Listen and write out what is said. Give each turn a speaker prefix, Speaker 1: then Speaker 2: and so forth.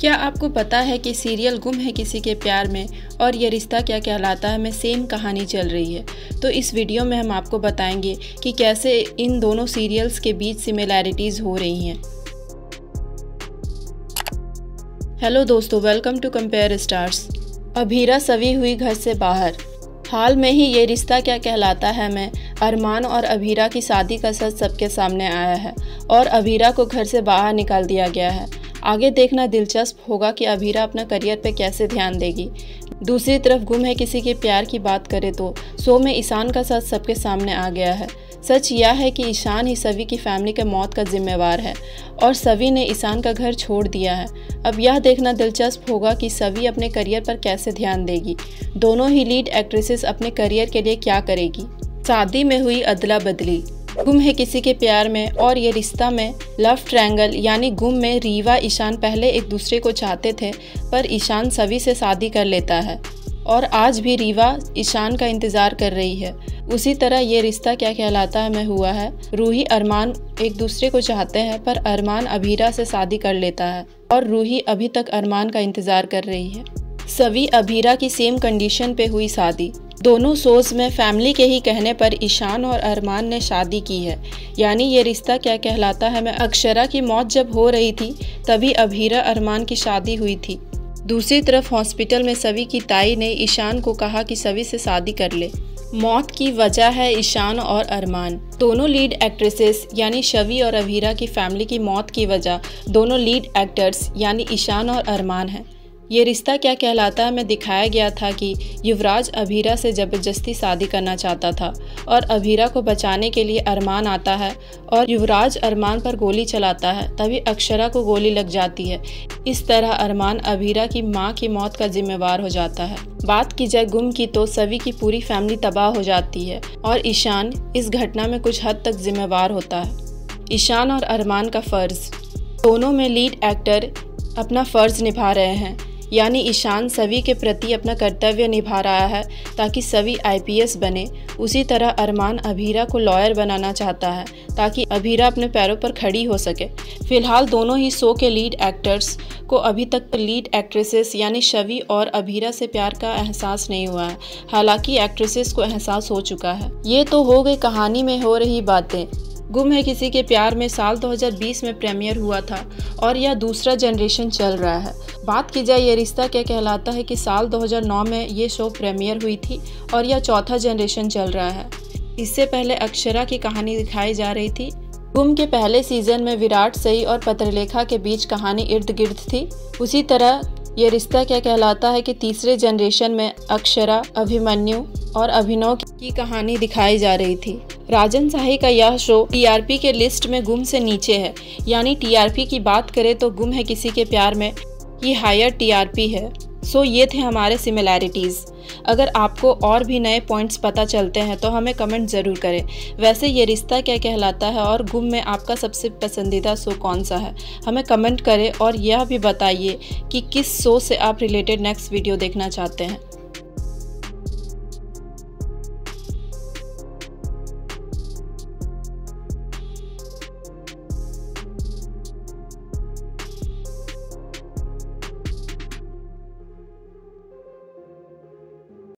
Speaker 1: क्या आपको पता है कि सीरियल गुम है किसी के प्यार में और ये रिश्ता क्या कहलाता है में सेम कहानी चल रही है। तो इस वीडियो में हम आपको बताएंगे कि कैसे इन दोनों सीरियल्स के बीच सिमिलैरिटीज़ हो रही हैं। हेलो दोस्तों, welcome to compare stars. Abhira Savi हुई घर से बाहर। हाल में ही ये रिश्ता क्या कहलाता है में अरमान और अभीरा की शादी का सच सबके सामने आया है और अभीरा को घर से बाहर निकाल दिया गया है। आगे देखना दिलचस्प होगा कि अभीरा अपना करियर पे कैसे ध्यान देगी। दूसरी तरफ गुम है किसी के प्यार की बात करें तो शो में ईशान का सच सबके सामने आ गया है। सच यह है कि ईशान ही सवी की फैमिली के मौत का जिम्मेवार है और सवी ने ईशान का घर छोड़ दिया है। अब यह देखना दिलचस्प होगा कि सवी अपने करियर पर कैसे ध्यान देगी। दोनों ही लीड एक्ट्रेसेस अपने करियर के लिए क्या करेगी। शादी में हुई अदला बदली। गुम है किसी के प्यार में और ये रिश्ता में लव ट्रायंगल यानी गुम में रीवा ईशान पहले एक दूसरे को चाहते थे, पर ईशान सवी से शादी कर लेता है और आज भी रीवा ईशान का इंतज़ार कर रही है। उसी तरह ये रिश्ता क्या कहलाता है में हुआ है। रूही अरमान एक दूसरे को चाहते हैं, पर अरमान अभीरा से शादी कर लेता है और रूही अभी तक अरमान का इंतज़ार कर रही है। सवी अभीरा की सेम कंडीशन पे हुई शादी। दोनों शोज में फैमिली के ही कहने पर ईशान और अरमान ने शादी की है। यानी ये रिश्ता क्या कहलाता है में अक्षरा की मौत जब हो रही थी तभी अभीरा अरमान की शादी हुई थी। दूसरी तरफ हॉस्पिटल में सवी की ताई ने ईशान को कहा कि सवी से शादी कर ले। मौत की वजह है ईशान और अरमान। दोनों लीड एक्ट्रेसेस यानी सवी और अभीरा की फैमिली की मौत की वजह दोनों लीड एक्टर्स यानी ईशान और अरमान हैं। ये रिश्ता क्या कहलाता है में दिखाया गया था कि युवराज अभीरा से ज़बरदस्ती शादी करना चाहता था और अभीरा को बचाने के लिए अरमान आता है और युवराज अरमान पर गोली चलाता है, तभी अक्षरा को गोली लग जाती है। इस तरह अरमान अभीरा की मां की मौत का जिम्मेवार हो जाता है। बात की जाए गुम की तो सवी की पूरी फैमिली तबाह हो जाती है और ईशान इस घटना में कुछ हद तक जिम्मेवार होता है। ईशान और अरमान का फ़र्ज़। दोनों में लीड एक्टर अपना फ़र्ज़ निभा रहे हैं, यानी ईशान सवी के प्रति अपना कर्तव्य निभा रहा है ताकि सवी IPS बने। उसी तरह अरमान अभीरा को लॉयर बनाना चाहता है ताकि अभीरा अपने पैरों पर खड़ी हो सके। फिलहाल दोनों ही शो के लीड एक्टर्स को अभी तक लीड एक्ट्रेसेस यानी सवी और अभीरा से प्यार का एहसास नहीं हुआ है। हालांकि एक्ट्रेसेस को एहसास हो चुका है। ये तो हो गई कहानी में हो रही बातें। गुम है किसी के प्यार में साल 2020 में प्रीमियर हुआ था और यह दूसरा जनरेशन चल रहा है। बात की जाए ये रिश्ता क्या कहलाता है कि साल 2009 में ये शो प्रीमियर हुई थी और यह चौथा जनरेशन चल रहा है। इससे पहले अक्षरा की कहानी दिखाई जा रही थी। गुम के पहले सीजन में विराट सई और पत्रलेखा के बीच कहानी इर्द गिर्द थी। उसी तरह ये रिश्ता क्या कहलाता है कि तीसरे जनरेशन में अक्षरा, अभिमन्यु और अभिनव की कहानी दिखाई जा रही थी। राजन शाही का यह शो TRP के लिस्ट में गुम से नीचे है। यानी TRP की बात करें तो गुम है किसी के प्यार में ये हायर TRP है। सो ये थे हमारे सिमिलैरिटीज़। अगर आपको और भी नए पॉइंट्स पता चलते हैं तो हमें कमेंट ज़रूर करें। वैसे ये रिश्ता क्या कहलाता है और गुम में आपका सबसे पसंदीदा शो कौन सा है, हमें कमेंट करें और यह भी बताइए कि किस शो से आप रिलेटेड नेक्स्ट वीडियो देखना चाहते हैं।